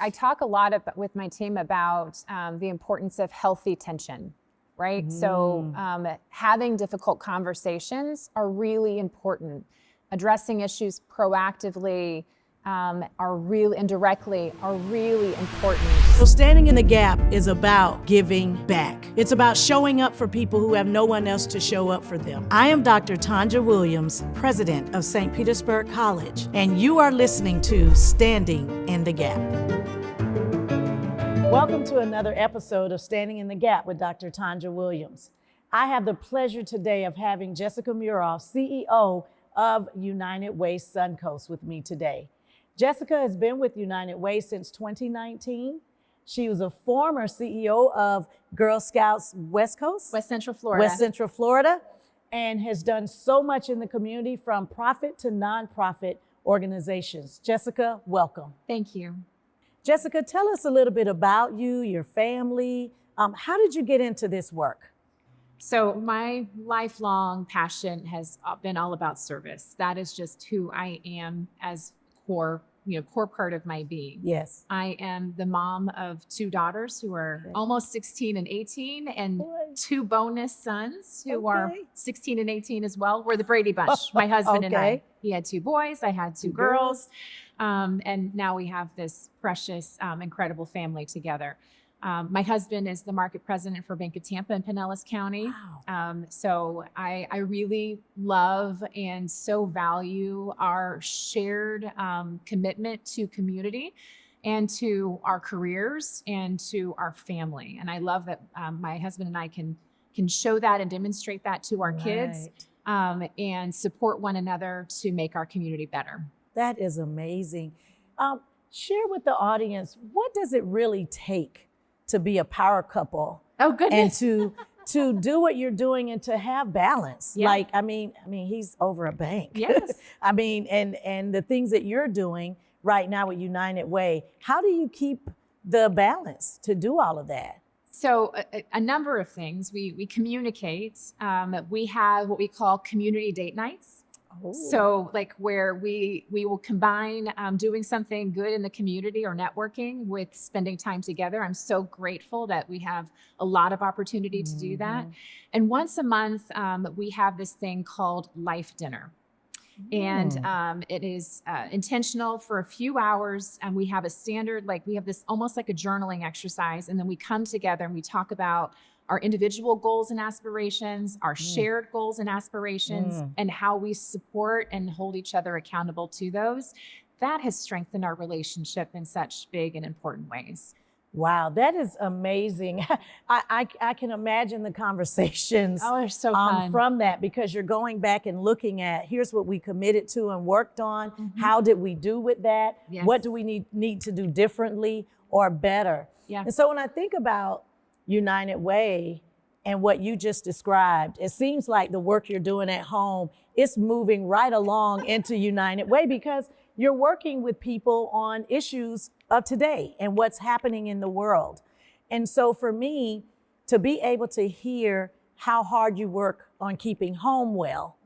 I talk a lot with my team about the importance of healthy tension, right? So having difficult conversations are really important. Addressing issues proactively and directly are really important. So Standing in the Gap is about giving back. It's about showing up for people who have no one else to show up for them. I am Dr. Tonjua Williams, president of St. Petersburg College, and you are listening to Standing in the Gap. Welcome to another episode of Standing in the Gap with Dr. Tonjua Williams. I have the pleasure today of having Jessica Muroff, CEO of United Way Suncoast, with me today. Jessica has been with United Way since 2019. She was a former CEO of Girl Scouts West Central Florida, and has done so much in the community from profit to nonprofit organizations. Jessica, welcome. Thank you. Jessica, tell us a little bit about you, your family. How did you get into this work? So my lifelong passion has been all about service. That is just who I am as core part of my being. Yes. I am the mom of two daughters who are almost 16 and 18, and two bonus sons who are 16 and 18 as well. We're the Brady Bunch, my husband and I. He had two boys, I had two girls. And now we have this precious, incredible family together. My husband is the market president for Bank of Tampa in Pinellas County. Wow. So I really love and so value our shared commitment to community and to our careers and to our family. And I love that my husband and I can show that and demonstrate that to our kids and support one another to make our community better. That is amazing. Share with the audience, what does it really take to be a power couple? Oh, goodness. And to do what you're doing and to have balance. Yeah. Like, I mean, he's over a bank. Yes. and the things that you're doing right now with United Way, how do you keep the balance to do all of that? So a number of things. We communicate. We have what we call community date nights. Oh. So like where we will combine doing something good in the community or networking with spending time together. I'm so grateful that we have a lot of opportunity to do that. And once a month, we have this thing called Life Dinner. And it is intentional for a few hours. And we have a standard, we have this almost like a journaling exercise. And then we come together and we talk about our individual goals and aspirations, our shared goals and aspirations, and how we support and hold each other accountable to those. That has strengthened our relationship in such big and important ways. Wow, that is amazing. I can imagine the conversations they're so fun. From that, because you're going back and looking at, here's what we committed to and worked on. How did we do with that? Yes. What do we need to do differently or better? Yeah. And so when I think about United Way and what you just described, it seems like the work you're doing at home is moving right along into United Way, because you're working with people on issues of today and what's happening in the world. And so for me, to be able to hear how hard you work on keeping home well,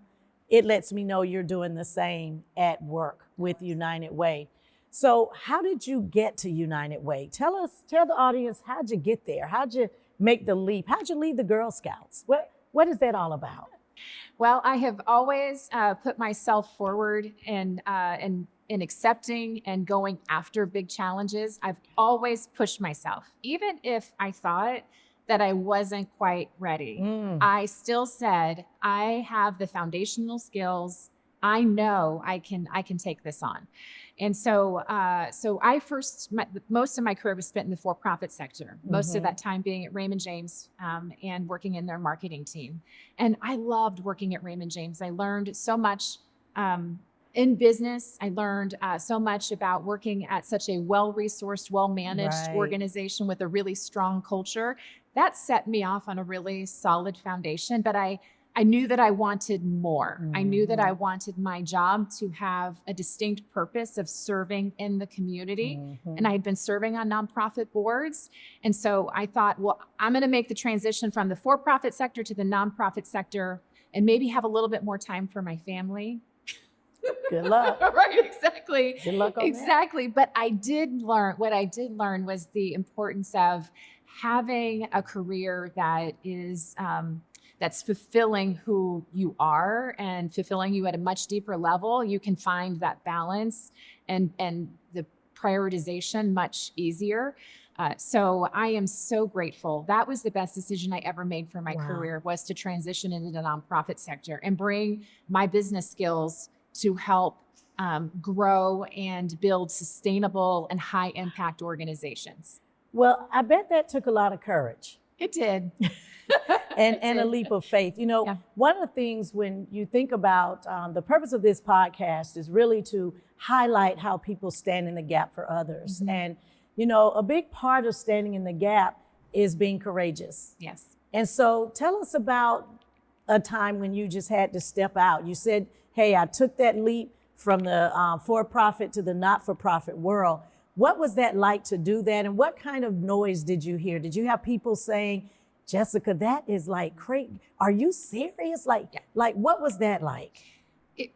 it lets me know you're doing the same at work with United Way. So how did you get to United Way? Tell the audience, how'd you get there? How'd you make the leap? How'd you leave the Girl Scouts? What is that all about? Well, I have always put myself forward in accepting and going after big challenges. I've always pushed myself, even if I thought that I wasn't quite ready. I still said, I have the foundational skills. I know I can take this on. And so I most of my career was spent in the for-profit sector, most of that time being at Raymond James and working in their marketing team. And I loved working at Raymond James. I learned so much in business. I learned so much about working at such a well-resourced, well-managed organization with a really strong culture. That set me off on a really solid foundation, but I knew that I wanted more. I knew that I wanted my job to have a distinct purpose of serving in the community. And I had been serving on nonprofit boards. And so I thought, well, I'm going to make the transition from the for-profit sector to the nonprofit sector and maybe have a little bit more time for my family. Good luck. Right, exactly. Good luck on Exactly. But what I did learn was the importance of having a career that is, that's fulfilling who you are and fulfilling you at a much deeper level. You can find that balance and the prioritization much easier. So I am so grateful. That was the best decision I ever made for my Wow. career, was to transition into the nonprofit sector and bring my business skills to help grow and build sustainable and high impact organizations. Well, I bet that took a lot of courage. It did. And a leap of faith. You know, Yeah. one of the things when you think about the purpose of this podcast is really to highlight how people stand in the gap for others. Mhm. And, you know, a big part of standing in the gap is being courageous. Yes. And so tell us about a time when you just had to step out. You said, hey, I took that leap from the for-profit to the not-for-profit world. What was that like to do that? And what kind of noise did you hear? Did you have people saying, Jessica, that is like crazy. Are you serious? Like what was that like?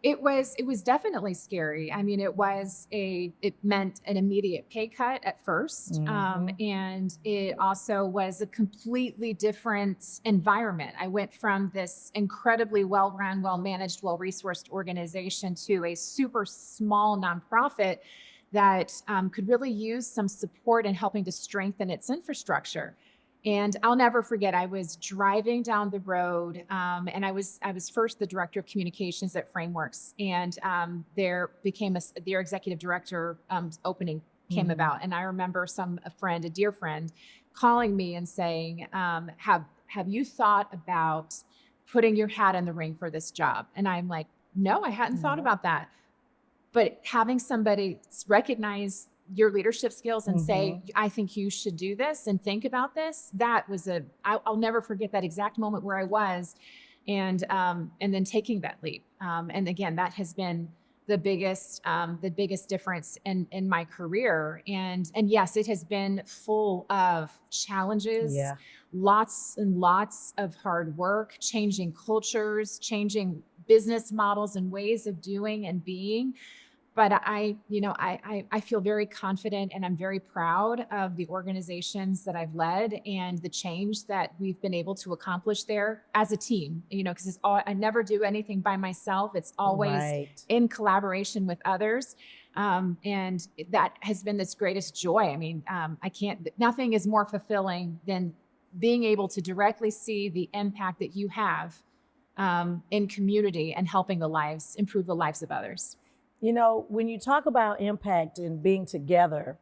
It was definitely scary. I mean, it meant an immediate pay cut at first. And it also was a completely different environment. I went from this incredibly well-run, well-managed, well-resourced organization to a super small nonprofit that could really use some support in helping to strengthen its infrastructure. And I'll never forget, I was driving down the road, and I was first the director of communications at Frameworks, and their executive director opening came about. And I remember a dear friend, calling me and saying, have you thought about putting your hat in the ring for this job? And I'm like, no, I hadn't thought about that. But having somebody recognize your leadership skills and say, I think you should do this and think about this. That was I'll never forget that exact moment where I was, and then taking that leap. And again, that has been the biggest difference in my career. And yes, it has been full of challenges, lots and lots of hard work, changing cultures, changing business models and ways of doing and being. But I feel very confident, and I'm very proud of the organizations that I've led and the change that we've been able to accomplish there as a team, because I never do anything by myself. It's always in collaboration with others. And that has been this greatest joy. I mean, nothing is more fulfilling than being able to directly see the impact that you have in community and helping improve the lives of others. You know, when you talk about impact and being together,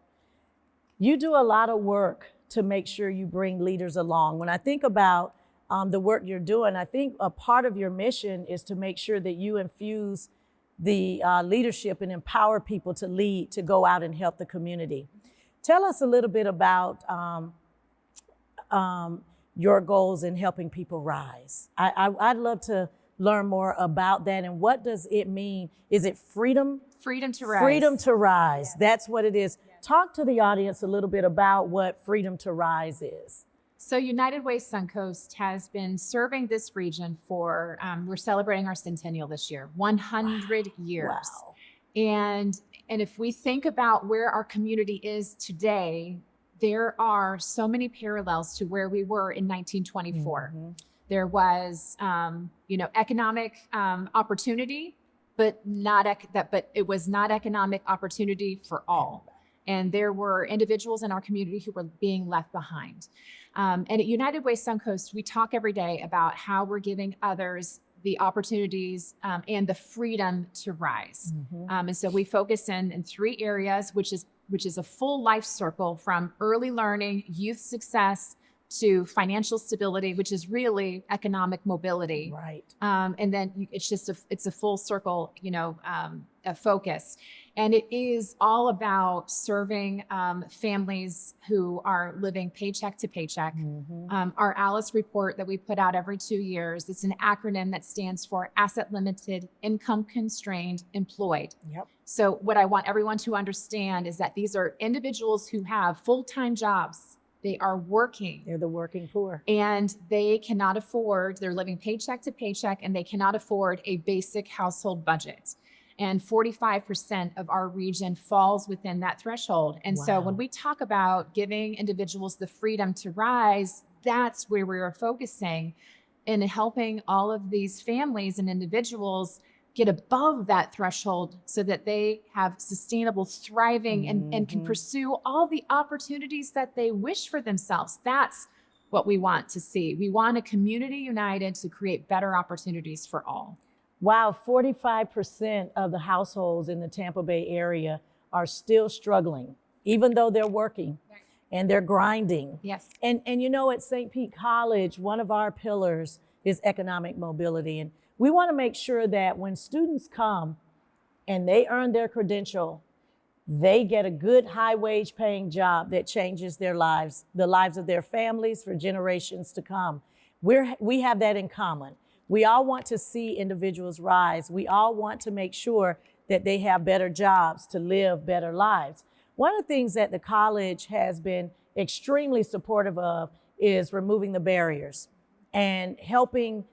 you do a lot of work to make sure you bring leaders along. When I think about the work you're doing, I think a part of your mission is to make sure that you infuse the leadership and empower people to lead, to go out and help the community. Tell us a little bit about your goals in helping people rise. I'd love to learn more about that. And what does it mean? Is it freedom? Freedom to rise. Freedom to rise. Yes. That's what it is. Yes. Talk to the audience a little bit about what Freedom to Rise is. So United Way Suncoast has been serving this region for, we're celebrating our centennial this year, 100 years. Wow. And if we think about where our community is today, there are so many parallels to where we were in 1924. There was, economic opportunity, but it was not economic opportunity for all. And there were individuals in our community who were being left behind. And at United Way Suncoast, we talk every day about how we're giving others the opportunities and the freedom to rise. And so we focus in three areas, which is a full life circle, from early learning, youth success, to financial stability, which is really economic mobility. Right. And then it's a full circle, a focus. And it is all about serving families who are living paycheck to paycheck. Our ALICE report that we put out every 2 years, it's an acronym that stands for Asset Limited, Income Constrained, Employed. Yep. So what I want everyone to understand is that these are individuals who have full-time jobs. They are working. They're the working poor. And they're living paycheck to paycheck, and they cannot afford a basic household budget. and 45% of our region falls within that threshold. And so when we talk about giving individuals the freedom to rise, that's where we are focusing in helping all of these families and individuals get above that threshold so that they have sustainable thriving and can pursue all the opportunities that they wish for themselves. That's what we want to see. We want a community united to create better opportunities for all. Wow, 45% of the households in the Tampa Bay area are still struggling, even though they're working and they're grinding. Yes. And you know, at St. Pete College, one of our pillars is economic mobility. And we want to make sure that when students come and they earn their credential, they get a good high wage paying job that changes their lives, the lives of their families for generations to come. We have that in common. We all want to see individuals rise. We all want to make sure that they have better jobs to live better lives. One of the things that the college has been extremely supportive of is removing the barriers and helping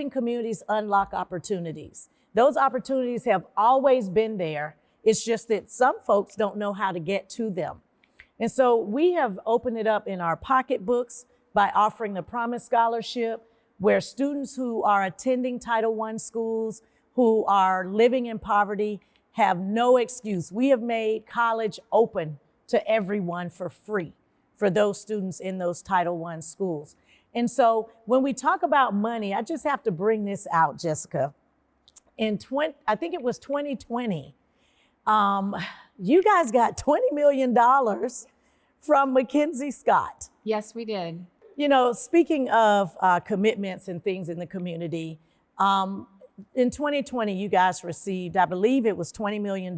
communities unlock opportunities. Those opportunities have always been there. It's just that some folks don't know how to get to them. And so we have opened it up in our pocketbooks by offering the Promise Scholarship, where students who are attending Title I schools, who are living in poverty, have no excuse. We have made college open to everyone for free for those students in those Title I schools. And so when we talk about money, I just have to bring this out, Jessica. I think it was 2020, you guys got $20 million from MacKenzie Scott. Yes, we did. You know, speaking of commitments and things in the community, in 2020, you guys received, I believe it was $20 million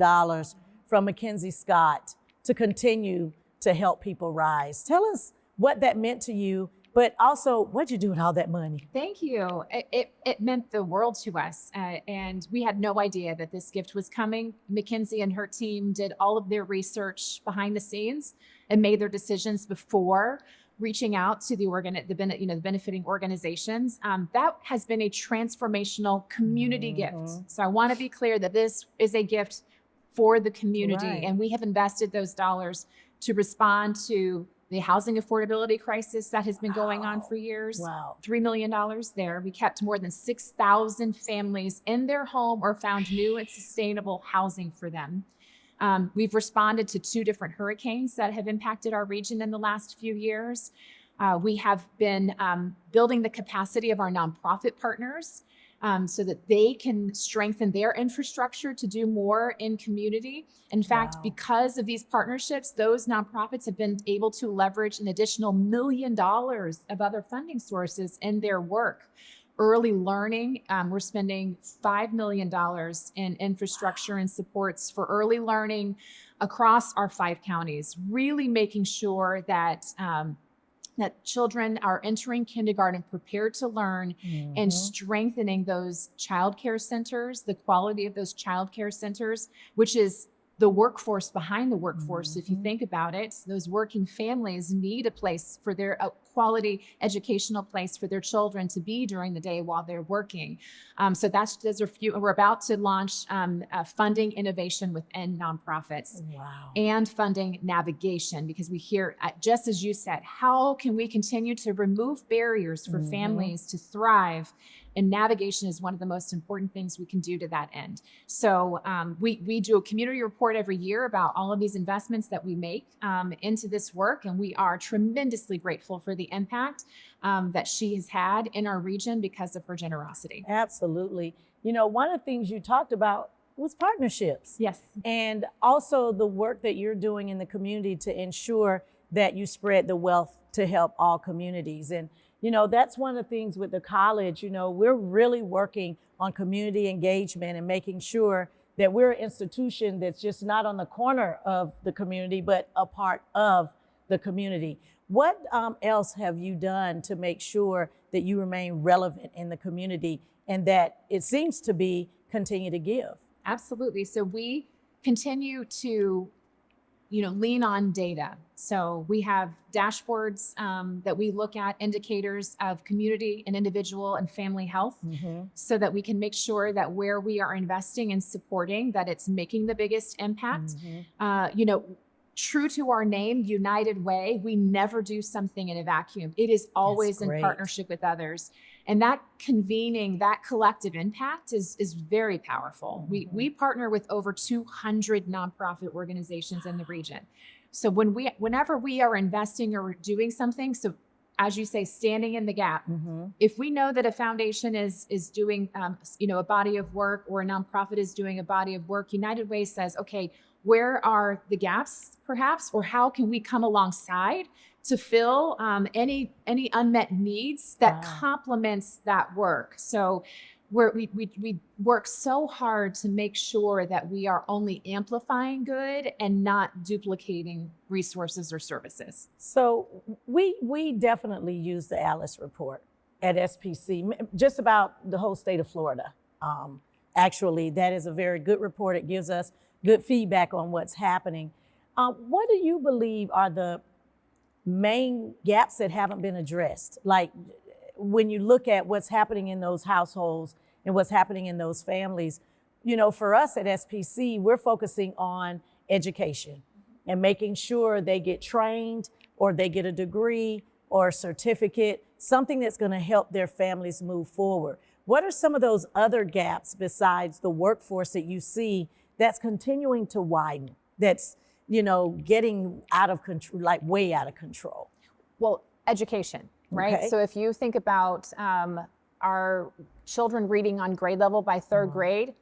from MacKenzie Scott to continue to help people rise. Tell us what that meant to you, but also what'd you do with all that money? Thank you. It meant the world to us. And we had no idea that this gift was coming. MacKenzie and her team did all of their research behind the scenes and made their decisions before reaching out to the benefiting organizations. That has been a transformational community gift. So I want to be clear that this is a gift for the community, and we have invested those dollars to respond to the housing affordability crisis that has been going on for years. $3 million there. We kept more than 6,000 families in their home or found new and sustainable housing for them. We've responded to 2 different hurricanes that have impacted our region in the last few years. We have been building the capacity of our nonprofit partners so that they can strengthen their infrastructure to do more in community. In fact, because of these partnerships, those nonprofits have been able to leverage an additional $1 million of other funding sources in their work. Early learning, we're spending $5 million in infrastructure and supports for early learning across our 5 counties, really making sure that that children are entering kindergarten prepared to learn, and strengthening those childcare centers, the quality of those childcare centers, which is the workforce behind the workforce. If you think about it, those working families need a place for their quality educational place for their children to be during the day while they're working. So those are few. We're about to launch funding innovation within nonprofits and funding navigation, because we hear, just as you said, how can we continue to remove barriers for families to thrive? And navigation is one of the most important things we can do to that end. So we do a community report every year about all of these investments that we make into this work. And we are tremendously grateful for the impact that she has had in our region because of her generosity. Absolutely. You know, one of the things you talked about was partnerships. Yes. And also the work that you're doing in the community to ensure that you spread the wealth to help all communities. And you know, that's one of the things with the college. You know, we're really working on community engagement and making sure that we're an institution that's just not on the corner of the community, but a part of the community. What else have you done to make sure that you remain relevant in the community and that it seems to be continue to give? Absolutely. So we continue to lean on data. So we have dashboards that we look at, indicators of community and individual and family health, so that we can make sure that where we are investing and supporting, that it's making the biggest impact. True to our name, United Way, we never do something in a vacuum. It is always in partnership with others. And that convening, that collective impact is very powerful. We partner with over 200 nonprofit organizations in the region. So whenever we are investing or doing something, so as you say, standing in the gap, if we know that a foundation is doing a body of work, or a nonprofit is doing a body of work, United Way says, okay, where are the gaps perhaps, or how can we come alongside to fill any unmet needs that complements that work? So we work so hard to make sure that we are only amplifying good and not duplicating resources or services. So we definitely use the Alice report at SPC, just about the whole state of Florida. Actually, that is a very good report. It gives us good feedback on what's happening. What do you believe are the main gaps that haven't been addressed? Like, when you look at what's happening in those households and what's happening in those families, for us at SPC, we're focusing on education and making sure they get trained, or they get a degree or a certificate, something that's going to help their families move forward. What are some of those other gaps besides the workforce that you see that's continuing to widen, that's, getting out of control, like way out of control? Well, education, right? Okay. So if you think about our children reading on grade level by third grade,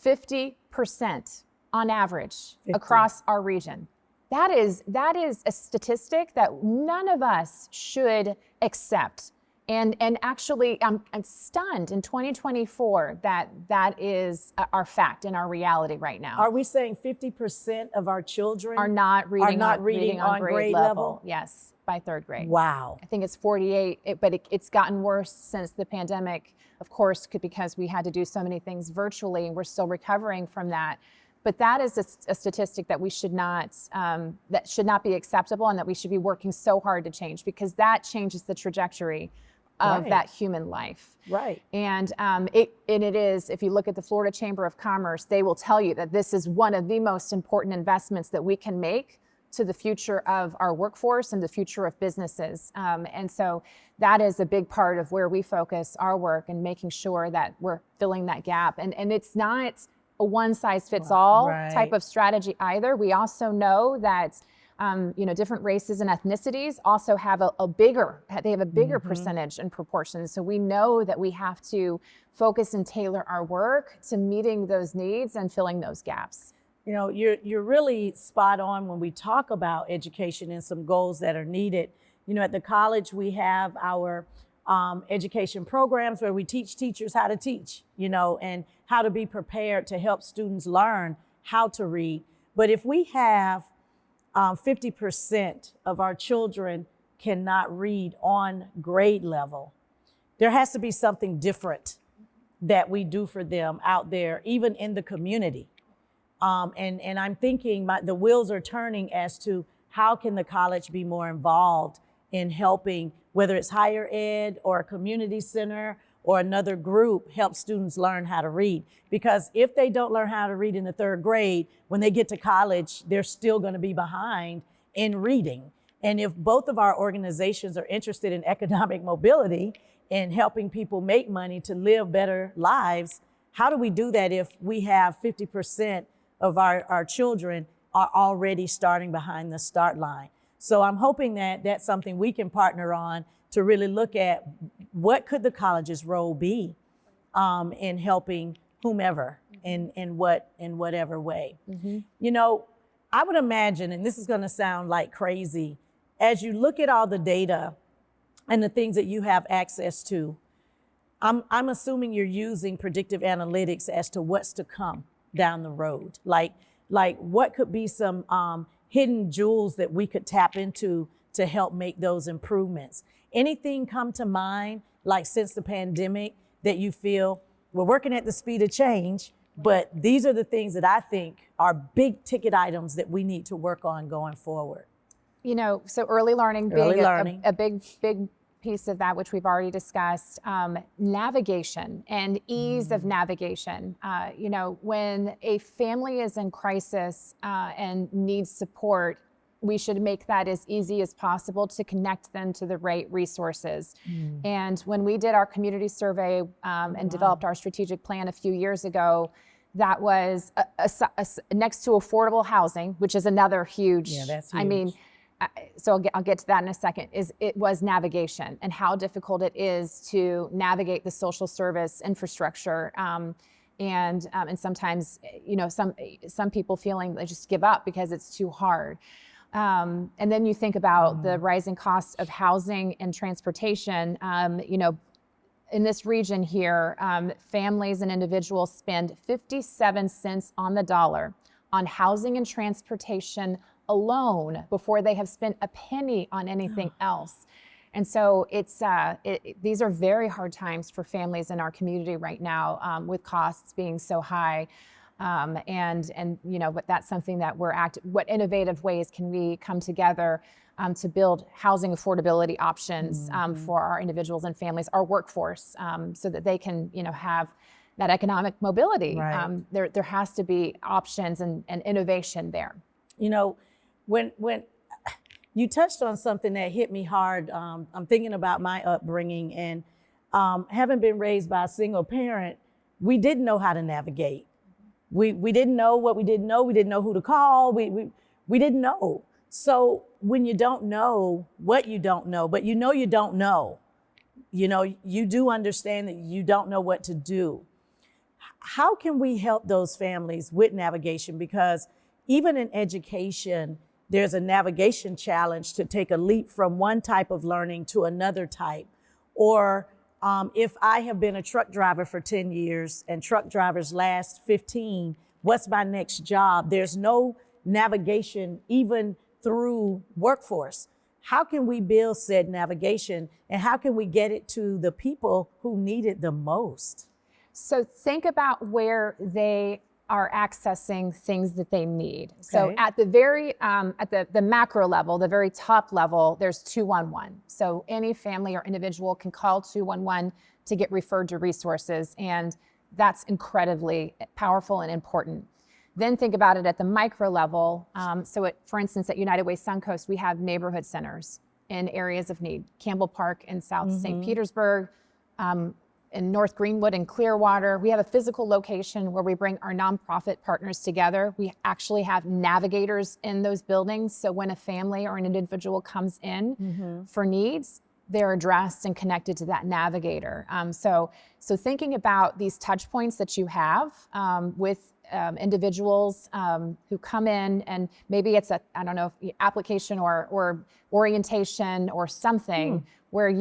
50% on average 50. Across our region. That is a statistic that none of us should accept. And actually, I'm stunned in 2024 that is our fact and our reality right now. Are we saying 50% of our children are not reading on grade level? Yes, by third grade. Wow. I think it's 48, but it's gotten worse since the pandemic, of course, because we had to do so many things virtually, and we're still recovering from that. But that is a statistic that we should not be acceptable, and that we should be working so hard to change, because that changes the trajectory of that human life. Right. And it is, if you look at the Florida Chamber of Commerce, they will tell you that this is one of the most important investments that we can make to the future of our workforce and the future of businesses. And so that is a big part of where we focus our work, and making sure that we're filling that gap. And it's not a one size fits all type of strategy either. We also know that different races and ethnicities also have a bigger percentage and proportion. So we know that we have to focus and tailor our work to meeting those needs and filling those gaps. You're really spot on when we talk about education and some goals that are needed. At the college, we have our education programs where we teach teachers how to teach, and how to be prepared to help students learn how to read. But if we have 50% of our children cannot read on grade level, there has to be something different that we do for them out there, even in the community. And I'm thinking the wheels are turning as to how can the college be more involved in helping, whether it's higher ed or a community center or another group, help students learn how to read. Because if they don't learn how to read in the third grade, when they get to college, they're still going to be behind in reading. And if both of our organizations are interested in economic mobility and helping people make money to live better lives, how do we do that if we have 50% of our children are already starting behind the start line? So I'm hoping that that's something we can partner on to really look at what could the college's role be in helping whomever in whatever way. I would imagine, and this is going to sound like crazy, as you look at all the data and the things that you have access to, I'm assuming you're using predictive analytics as to what's to come down the road. Like what could be some hidden jewels that we could tap into to help make those improvements? Anything come to mind, like since the pandemic, that you feel we're working at the speed of change, But these are the things that I think are big ticket items that we need to work on going forward. You know, so early learning being a big piece of that, which we've already discussed. Navigation and ease of navigation. You know, when a family is in crisis and needs support, we should make that as easy as possible to connect them to the right resources. And when we did our community survey and developed our strategic plan a few years ago, that was next to affordable housing, which is another huge, that's huge. I mean, so I'll get to that in a second, it was navigation and how difficult it is to navigate the social service infrastructure. And sometimes, you know, some people feeling they just give up because it's too hard. And then you think about the rising cost of housing and transportation. You know, in this region here, families and individuals spend 57 cents on the dollar on housing and transportation alone before they have spent a penny on anything else. And so these are very hard times for families in our community right now, with costs being so high. And you know, but that's something that what innovative ways can we come together to build housing affordability options for our individuals and families, our workforce, so that they can, you know, have that economic mobility. Right. There has to be options and innovation there. You know, when you touched on something that hit me hard, I'm thinking about my upbringing, and having been raised by a single parent, we didn't know how to navigate. We didn't know what we didn't know. We didn't know who to call. We didn't know. So when you don't know what you don't know, but you know you don't know, you know, you do understand that you don't know what to do. How can we help those families with navigation? Because even in education, there's a navigation challenge to take a leap from one type of learning to another type. Or if I have been a truck driver for 10 years and truck drivers last 15, what's my next job? There's no navigation even through workforce. How can we build said navigation, and how can we get it to the people who need it the most? So think about where they are accessing things that they need. So at the very, at the macro level, the very top level, there's 211. So any family or individual can call 211 to get referred to resources. And that's incredibly powerful and important. Then think about it at the micro level. For instance, at United Way Suncoast, we have neighborhood centers in areas of need. Campbell Park in South St. Petersburg, in North Greenwood and Clearwater. We have a physical location where we bring our nonprofit partners together. We actually have navigators in those buildings. So when a family or an individual comes in for needs, they're addressed and connected to that navigator. So thinking about these touch points that you have with individuals who come in, and maybe it's application or orientation or something where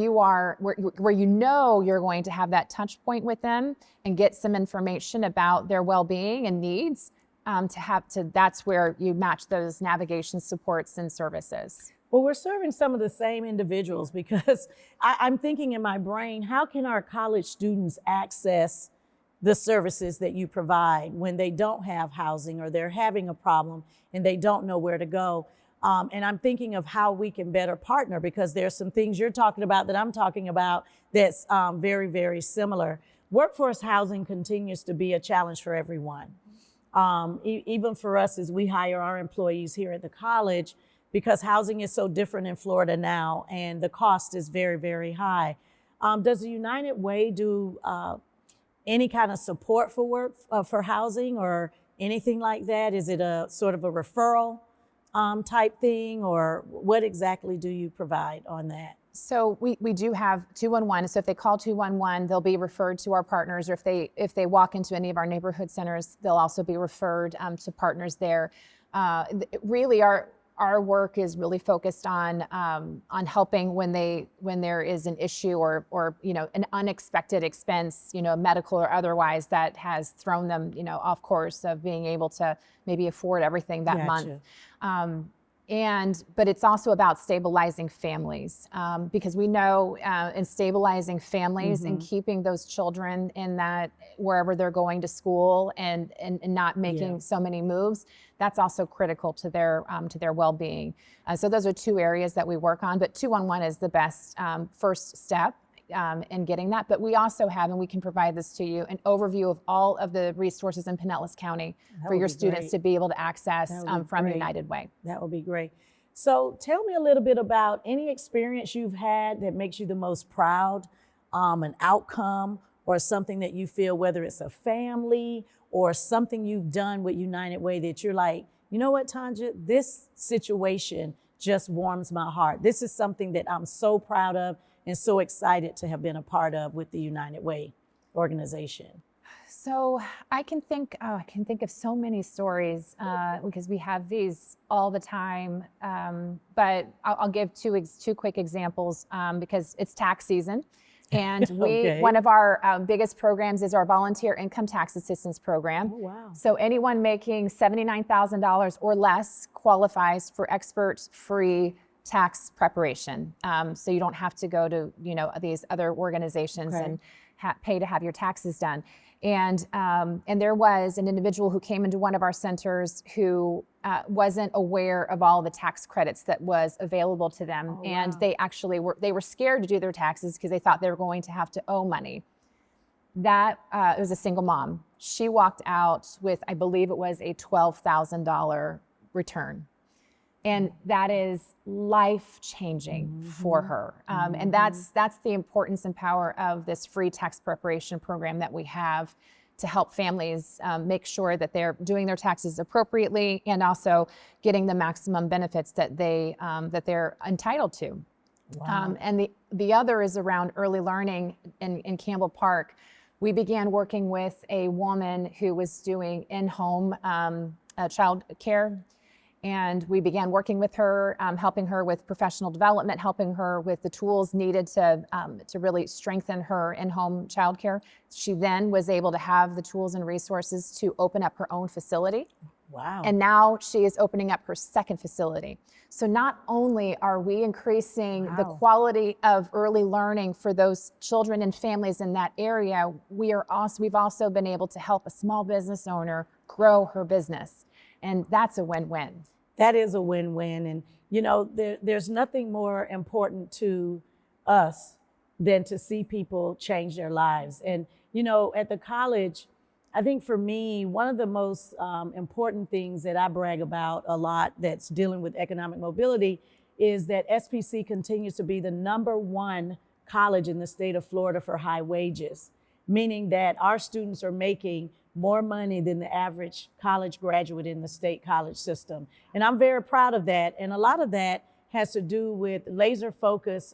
where you know you're going to have that touch point with them and get some information about their well-being and needs. That's where you match those navigation supports and services. Well, we're serving some of the same individuals, because I'm thinking in my brain, how can our college students access the services that you provide when they don't have housing or they're having a problem and they don't know where to go? And I'm thinking of how we can better partner, because there's some things you're talking about that I'm talking about that's very, very similar. Workforce housing continues to be a challenge for everyone. Even for us as we hire our employees here at the college, because housing is so different in Florida now and the cost is very, very high. Does the United Way do any kind of support for housing or anything like that? Is it a sort of a referral type thing, or what exactly do you provide on that? So we do have 211. So if they call 211, they'll be referred to our partners, or if they walk into any of our neighborhood centers, they'll also be referred to partners there. Really, our work is really focused on helping when there is an issue or an unexpected expense, medical or otherwise, that has thrown them off course of being able to maybe afford everything that month. But it's also about stabilizing families, because we know in stabilizing families and keeping those children in that wherever they're going to school and not making so many moves, that's also critical to their well-being. So those are two areas that we work on, but 211 is the best first step in getting that. But we also have, and we can provide this to you, an overview of all of the resources in Pinellas County for your students to be able to access from United Way. That would be great. So tell me a little bit about any experience you've had that makes you the most proud, an outcome or something that you feel, whether it's a family or something you've done with United Way that you're like, you know what, Tonjua, this situation just warms my heart. This is something that I'm so proud of and so excited to have been a part of with the United Way organization. So I can think of so many stories because we have these all the time. But I'll give two quick examples because it's tax season. And one of our biggest programs is our volunteer income tax assistance program. Oh, wow. So anyone making $79,000 or less qualifies for expert-free tax preparation. So you don't have to go to these other organizations and pay to have your taxes done. And there was an individual who came into one of our centers who wasn't aware of all the tax credits that was available to them. And they actually were scared to do their taxes because they thought they were going to have to owe money. It was a single mom. She walked out with, I believe it was a $12,000 return. And that is life-changing for her. And that's the importance and power of this free tax preparation program that we have to help families make sure that they're doing their taxes appropriately and also getting the maximum benefits that they're entitled to. Wow. And the other is around early learning in Campbell Park. We began working with a woman who was doing in-home child care. And we began working with her, helping her with professional development, helping her with the tools needed to really strengthen her in-home childcare. She then was able to have the tools and resources to open up her own facility. Wow. And now she is opening up her second facility. So not only are we increasing the quality of early learning for those children and families in that area, we've also been able to help a small business owner grow her business. And that's a win-win. That is a win-win. And, there's nothing more important to us than to see people change their lives. And, at the college, I think for me, one of the most important things that I brag about a lot that's dealing with economic mobility is that SPC continues to be the #1 college in the state of Florida for high wages, meaning that our students are making more money than the average college graduate in the state college system. And I'm very proud of that. And a lot of that has to do with laser focus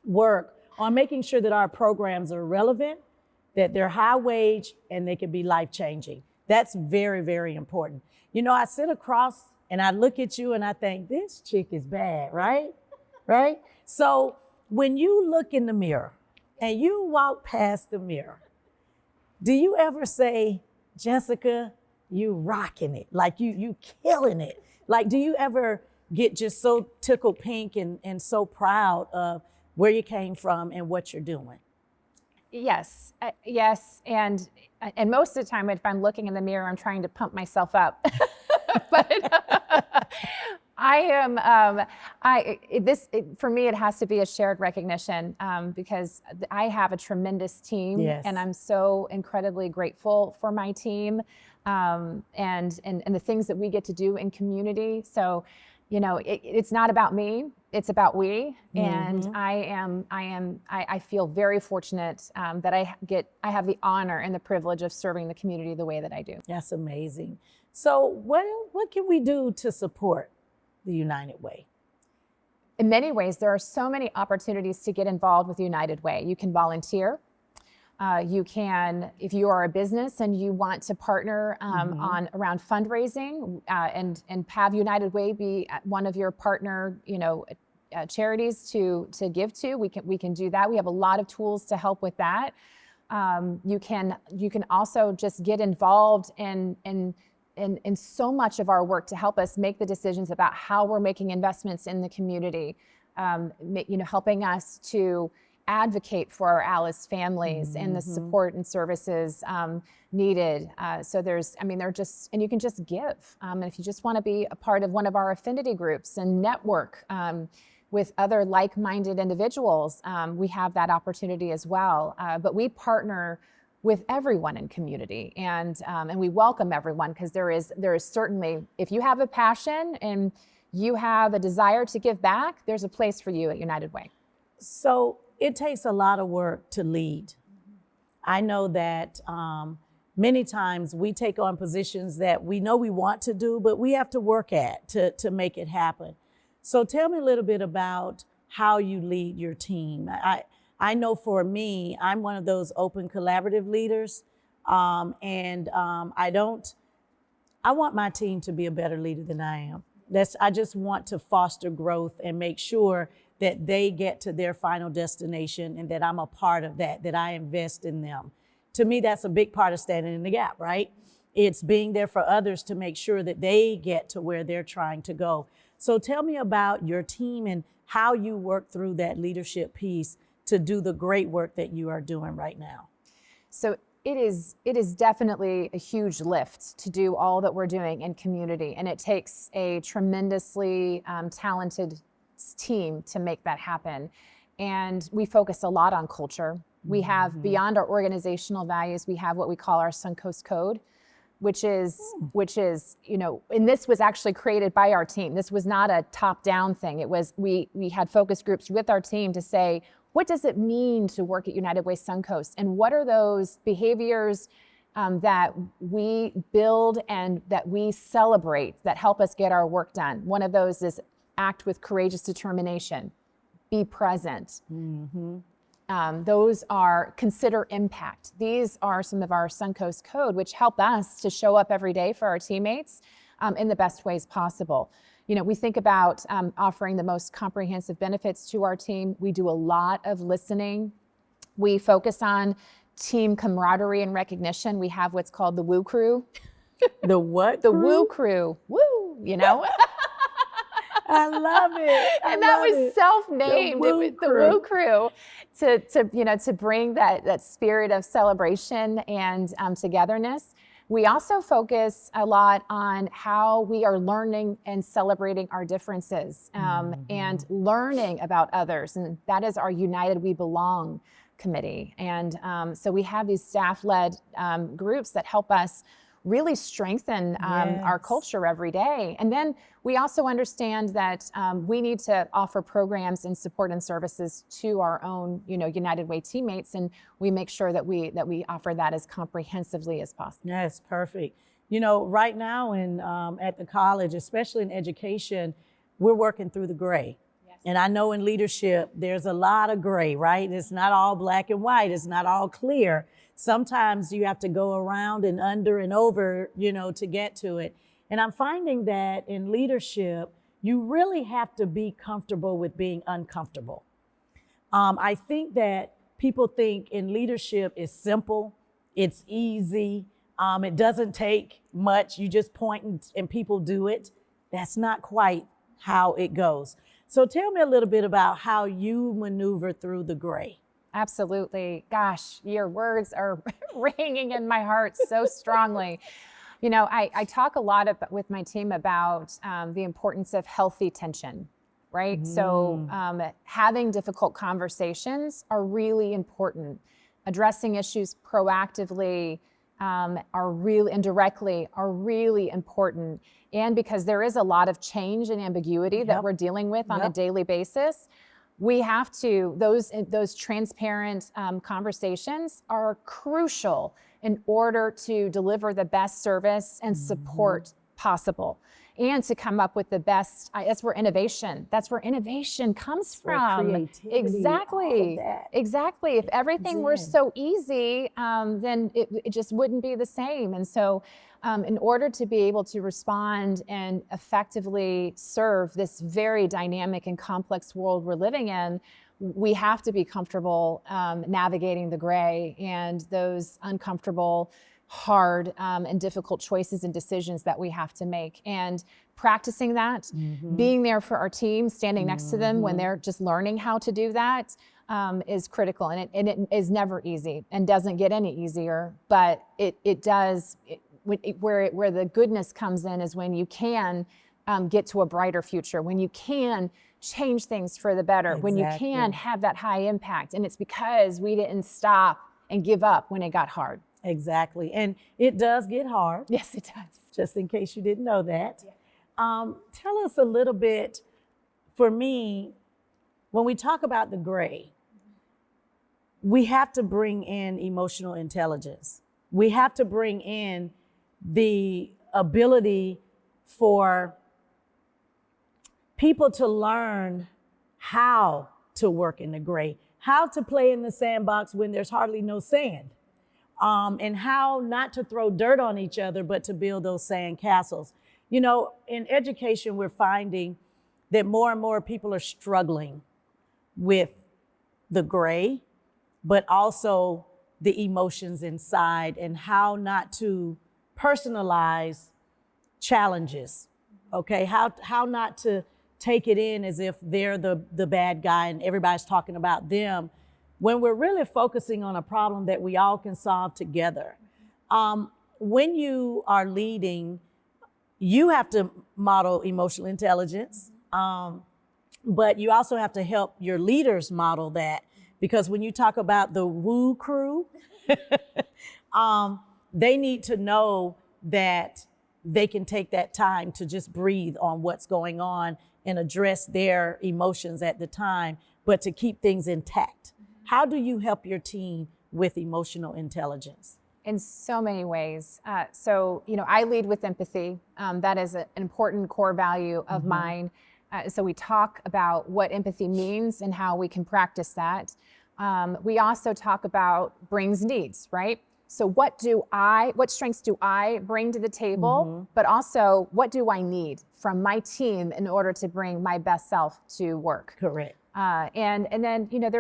work on making sure that our programs are relevant, that they're high wage, and they can be life-changing. That's very, very important. I sit across and I look at you and I think, this chick is bad, right? Right? So when you look in the mirror and you walk past the mirror, do you ever say, Jessica, you rocking it, like you killing it? Like, do you ever get just so tickled pink and so proud of where you came from and what you're doing? Yes, yes. And most of the time, if I'm looking in the mirror, I'm trying to pump myself up. But for me, it has to be a shared recognition because I have a tremendous team, and I'm so incredibly grateful for my team and the things that we get to do in community. So, it's not about me; it's about we. And I feel very fortunate that I have the honor and the privilege of serving the community the way that I do. That's amazing. So, what can we do to support the United Way? In many ways, there are so many opportunities to get involved with United Way. You can volunteer. You can, if you are a business and you want to partner around fundraising and have United Way be one of your partner, charities to give to, we can do that. We have a lot of tools to help with that. You can also just get involved in in so much of our work to help us make the decisions about how we're making investments in the community, helping us to advocate for our Alice families and the support and services needed. So they're just, and you can just give. And if you just want to be a part of one of our affinity groups and network with other like-minded individuals, we have that opportunity as well. But we partner with everyone in community, and we welcome everyone, because there is certainly, if you have a passion and you have a desire to give back, there's a place for you at United Way. So it takes a lot of work to lead. I know that many times we take on positions that we know we want to do, but we have to work at to make it happen. So tell me a little bit about how you lead your team. I know for me, I'm one of those open collaborative leaders, I want my team to be a better leader than I am. I just want to foster growth and make sure that they get to their final destination, and that I'm a part of that I invest in them. To me, that's a big part of standing in the gap, right? It's being there for others to make sure that they get to where they're trying to go. So tell me about your team and how you work through that leadership piece to do the great work that you are doing right now. So it is definitely a huge lift to do all that we're doing in community, and it takes a tremendously talented team to make that happen. And we focus a lot on culture. We have, beyond our organizational values, we have what we call our Suncoast Code, which is, and this was actually created by our team. This was not a top-down thing. It was, we had focus groups with our team to say, what does it mean to work at United Way Suncoast? And what are those behaviors that we build and that we celebrate that help us get our work done? One of those is act with courageous determination, be present. Those are consider impact. These are some of our Suncoast Code, which help us to show up every day for our teammates in the best ways possible. We think about offering the most comprehensive benefits to our team. We do a lot of listening. We focus on team camaraderie and recognition. We have what's called the Woo Crew. The what? The Woo Crew. Woo, I love it. And that was self-named. It was the Woo Crew to bring that spirit of celebration and togetherness. We also focus a lot on how we are learning and celebrating our differences and learning about others. And that is our United We Belong committee. And so we have these staff-led groups that help us really strengthen our culture every day. And then we also understand that we need to offer programs and support and services to our own, United Way teammates, and we make sure that we offer that as comprehensively as possible. Yes, perfect. Right now at the college, especially in education, we're working through the gray. Yes. And I know in leadership, there's a lot of gray, right? It's not all black and white. It's not all clear. Sometimes you have to go around and under and over, to get to it. And I'm finding that in leadership, you really have to be comfortable with being uncomfortable. I think that people think in leadership is simple, it's easy, it doesn't take much, you just point and people do it. That's not quite how it goes. So tell me a little bit about how you maneuver through the gray. Absolutely. Gosh, your words are ringing in my heart so strongly. I talk a lot with my team about the importance of healthy tension, right? So having difficult conversations are really important. Addressing issues proactively and directly are really important. And because there is a lot of change and ambiguity that we're dealing with on a daily basis, we have to, those transparent conversations are crucial in order to deliver the best service and support possible, and to come up with the best. That's where innovation comes from. Creativity, exactly. If everything were so easy, then it just wouldn't be the same. And so in order to be able to respond and effectively serve this very dynamic and complex world we're living in, we have to be comfortable navigating the gray and those uncomfortable hard and difficult choices and decisions that we have to make. And practicing that, being there for our team, standing next to them when they're just learning how to do that is critical. And it is never easy and doesn't get any easier, but it does, where the goodness comes in is when you can get to a brighter future, when you can change things for the better, when you can have that high impact. And it's because we didn't stop and give up when it got hard. Exactly. And it does get hard. Yes, it does. Just in case you didn't know that. Yeah. Tell us a little bit, for me, when we talk about the gray, we have to bring in emotional intelligence. We have to bring in the ability for people to learn how to work in the gray, how to play in the sandbox when there's hardly no sand, and how not to throw dirt on each other, but to build those sand castles. You know, in education, we're finding that more and more people are struggling with the gray, but also the emotions inside and how not to personalize challenges, okay? How not to take it in as if they're the bad guy and everybody's talking about them, when we're really focusing on a problem that we all can solve together. When you are leading, you have to model emotional intelligence, but you also have to help your leaders model that, because when you talk about the woo crew, they need to know that they can take that time to just breathe on what's going on and address their emotions at the time, but to keep things intact. How do you help your team with emotional intelligence? In so many ways. So, you know, I lead with empathy. That is an important core value of mine. So we talk about what empathy means and how we can practice that. We also talk about brings needs, right? So what strengths do I bring to the table, but also what do I need from my team in order to bring my best self to work? Correct. And then, you know,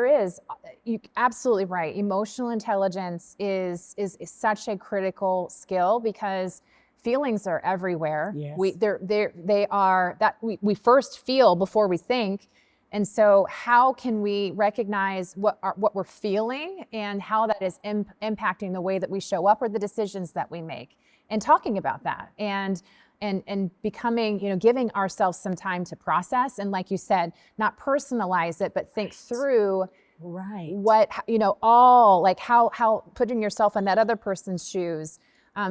you're absolutely right. Emotional intelligence is such a critical skill because feelings are everywhere. Yes. We first feel before we think. And so how can we recognize what we're feeling and how that is impacting the way that we show up or the decisions that we make, and talking about that and becoming, you know, giving ourselves some time to process. And like you said, not personalize it, but think through what, you know, how putting yourself in that other person's shoes.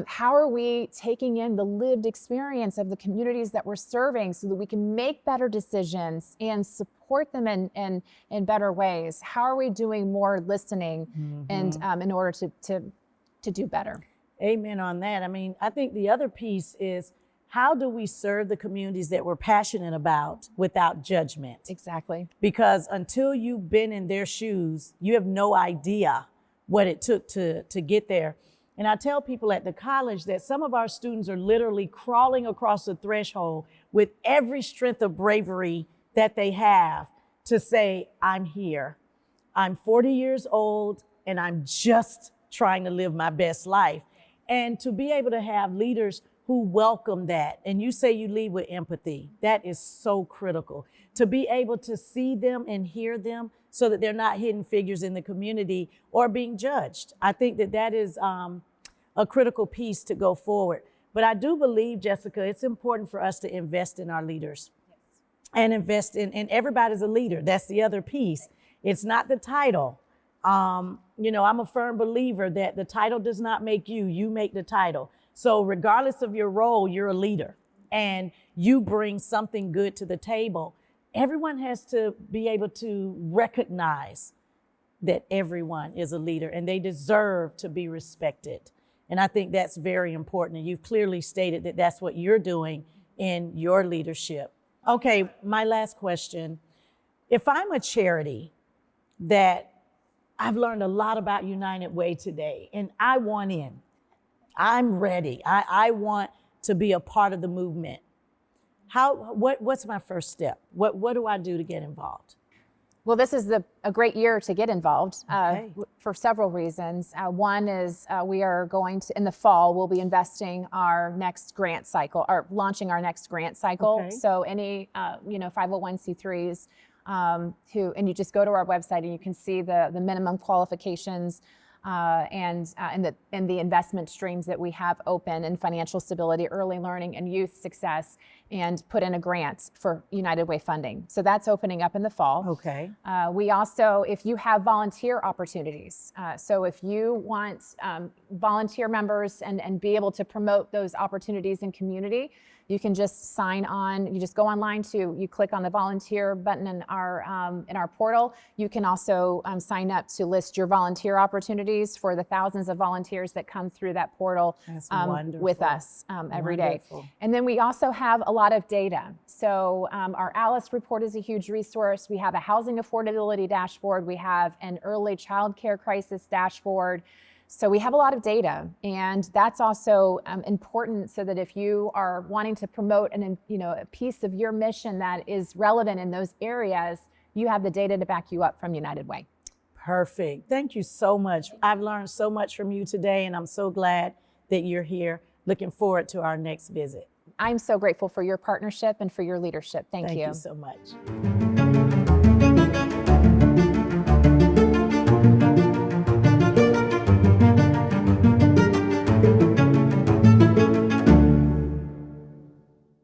How are we taking in the lived experience of the communities that we're serving so that we can make better decisions and support them in better ways? How are we doing more listening and in order to do better? Amen on that. I mean, I think the other piece is, how do we serve the communities that we're passionate about without judgment? Exactly. Because until you've been in their shoes, you have no idea what it took to get there. And I tell people at the college that some of our students are literally crawling across the threshold with every strength of bravery that they have to say, I'm here. I'm 40 years old and I'm just trying to live my best life. And to be able to have leaders who welcome that. And you say you lead with empathy. That is so critical. To be able to see them and hear them so that they're not hidden figures in the community or being judged. I think that is a critical piece to go forward. But I do believe, Jessica, it's important for us to invest in our leaders. Yes. And invest in everybody's a leader. That's the other piece. It's not the title. You know, I'm a firm believer that the title does not make you, you make the title. So regardless of your role, you're a leader and you bring something good to the table. Everyone has to be able to recognize that everyone is a leader and they deserve to be respected. And I think that's very important. And you've clearly stated that that's what you're doing in your leadership. Okay, my last question. If I'm a charity that I've learned a lot about United Way today and I want in, I'm ready. I want to be a part of the movement. What's my first step? What do I do to get involved? Well, this is a great year to get involved Okay. for several reasons. One is we are going to, in the fall, we'll be investing our next grant cycle, or launching our next grant cycle. Okay. So any, 501c3s and you just go to our website and you can see the minimum qualifications and the investment streams that we have open in financial stability, early learning, and youth success, and put in a grant for United Way funding. So that's opening up in the fall. Okay. We also, if you have volunteer opportunities, so if you want volunteer members and be able to promote those opportunities in community, you can just sign on. You just go online you click on the volunteer button in our portal. You can also sign up to list your volunteer opportunities for the thousands of volunteers that come through that portal with us every day. And then we also have a lot of data. So our ALICE report is a huge resource. We have a housing affordability dashboard. We have an early child care crisis dashboard. So we have a lot of data, and that's also important so that if you are wanting to promote a piece of your mission that is relevant in those areas, you have the data to back you up from United Way. Perfect. Thank you so much. I've learned so much from you today, and I'm so glad that you're here. Looking forward to our next visit. I'm so grateful for your partnership and for your leadership. Thank you. Thank you so much.